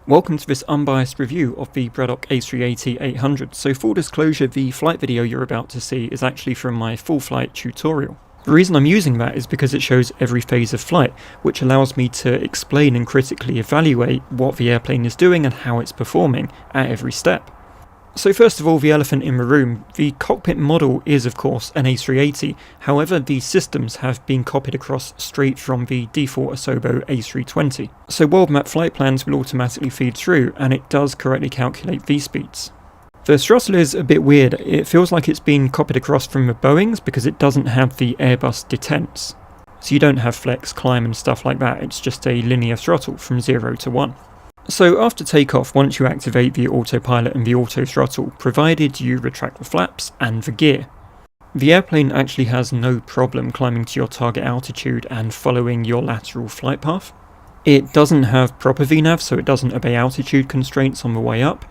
Welcome to this unbiased review of the Bredok A380-800. So full disclosure, the flight video you're about to see is actually from my full flight tutorial. The reason I'm using that is because it shows every phase of flight, which allows me to explain and critically evaluate what the airplane is doing and how it's performing at every step. So first of all, the elephant in the room. The cockpit model is of course an A380, however the systems have been copied across straight from the default Asobo A320. So world map flight plans will automatically feed through, and it does correctly calculate V-speeds. The throttle is a bit weird. It feels like it's been copied across from the Boeings because it doesn't have the Airbus detents. So you don't have flex, climb and stuff like that, it's just a linear throttle from 0 to 1. So after takeoff, once you activate the autopilot and the auto throttle, provided you retract the flaps and the gear, the airplane actually has no problem climbing to your target altitude and following your lateral flight path. It doesn't have proper VNAV, so it doesn't obey altitude constraints on the way up.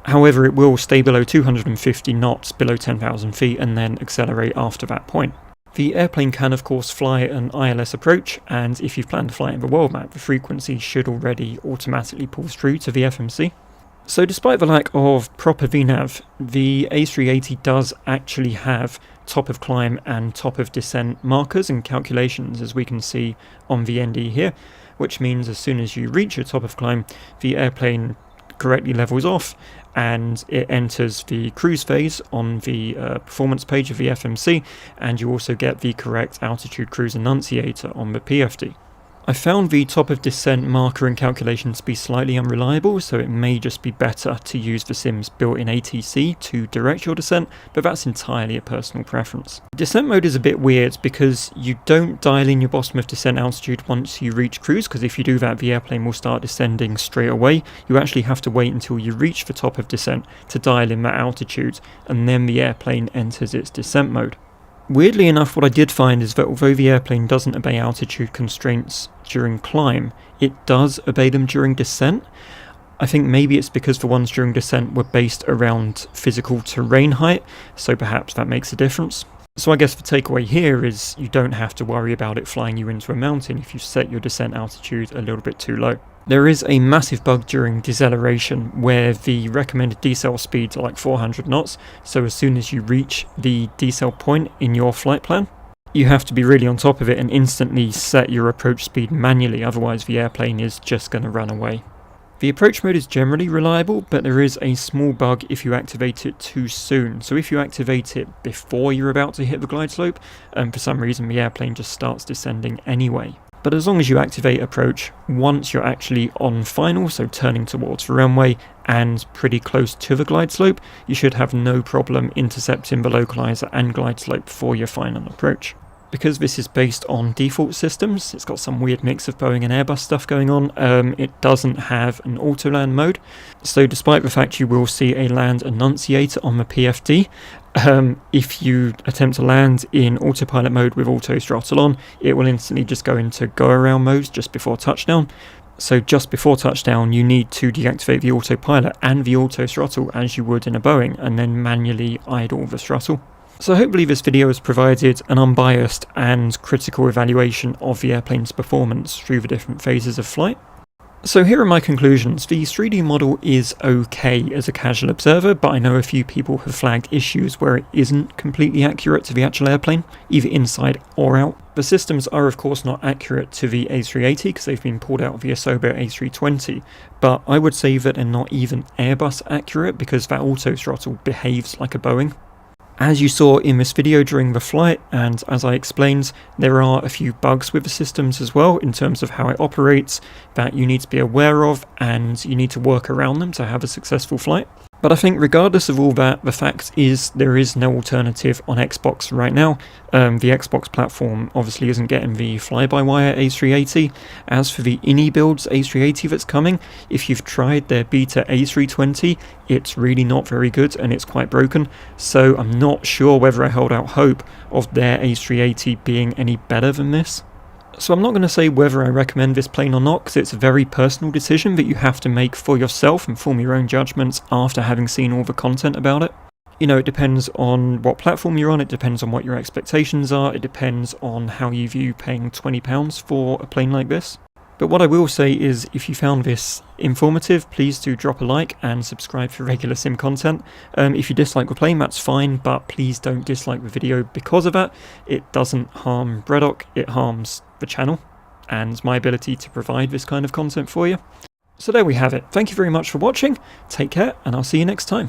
However, it will stay below 250 knots below 10,000 feet and then accelerate after that point. The airplane can of course fly an ILS approach, and if you've planned to fly in the world map, the frequency should already automatically pull through to the FMC. So despite the lack of proper VNAV, the A380 does actually have top of climb and top of descent markers and calculations, as we can see on the ND here, which means as soon as you reach your top of climb, the airplane correctly levels off and it enters the cruise phase on the performance page of the FMC, and you also get the correct altitude cruise annunciator on the PFD. I found the top of descent marker and calculations to be slightly unreliable, so it may just be better to use the sim's built-in ATC to direct your descent, but that's entirely a personal preference. Descent mode is a bit weird because you don't dial in your bottom of descent altitude once you reach cruise, because if you do that the airplane will start descending straight away. You actually have to wait until you reach the top of descent to dial in that altitude, and then the airplane enters its descent mode. Weirdly enough, what I did find is that although the airplane doesn't obey altitude constraints during climb, it does obey them during descent. I think maybe it's because the ones during descent were based around physical terrain height, so perhaps that makes a difference. So I guess the takeaway here is you don't have to worry about it flying you into a mountain if you set your descent altitude a little bit too low. There is a massive bug during deceleration where the recommended decel speeds are like 400 knots, so as soon as you reach the decel point in your flight plan, you have to be really on top of it and instantly set your approach speed manually, otherwise the airplane is just going to run away. The approach mode is generally reliable, but there is a small bug if you activate it too soon. So if you activate it before you're about to hit the glide slope, for some reason the airplane just starts descending anyway. But as long as you activate approach once you're actually on final, so turning towards the runway and pretty close to the glide slope, you should have no problem intercepting the localizer and glide slope for your final approach. Because this is based on default systems, it's got some weird mix of Boeing and Airbus stuff going on, it doesn't have an Autoland mode. So despite the fact you will see a land annunciator on the PFD, if you attempt to land in autopilot mode with auto throttle on, it will instantly just go into go around mode just before touchdown. So just before touchdown you need to deactivate the autopilot and the auto throttle as you would in a Boeing, and then manually idle the throttle. So hopefully this video has provided an unbiased and critical evaluation of the airplane's performance through the different phases of flight. So here are my conclusions. The 3D model is okay as a casual observer, but I know a few people have flagged issues where it isn't completely accurate to the actual airplane, either inside or out. The systems are of course not accurate to the A380 because they've been pulled out of the Asobo A320, but I would say that they're not even Airbus accurate because that auto throttle behaves like a Boeing. As you saw in this video during the flight, and as I explained, there are a few bugs with the systems as well in terms of how it operates that you need to be aware of and you need to work around them to have a successful flight. But I think regardless of all that, the fact is there is no alternative on Xbox right now. The Xbox platform obviously isn't getting the fly-by-wire A380. As for the INI builds A380 that's coming, if you've tried their beta A320, it's really not very good and it's quite broken. So I'm not sure whether I hold out hope of their A380 being any better than this. So I'm not going to say whether I recommend this plane or not, because it's a very personal decision that you have to make for yourself and form your own judgments after having seen all the content about it. You know, it depends on what platform you're on, it depends on what your expectations are, it depends on how you view paying £20 for a plane like this. But what I will say is, if you found this informative, please do drop a like and subscribe for regular sim content. If you dislike the plane, that's fine, but please don't dislike the video because of that. It doesn't harm Bredok, it harms the channel and my ability to provide this kind of content for you. So there we have it. Thank you very much for watching, take care, and I'll see you next time.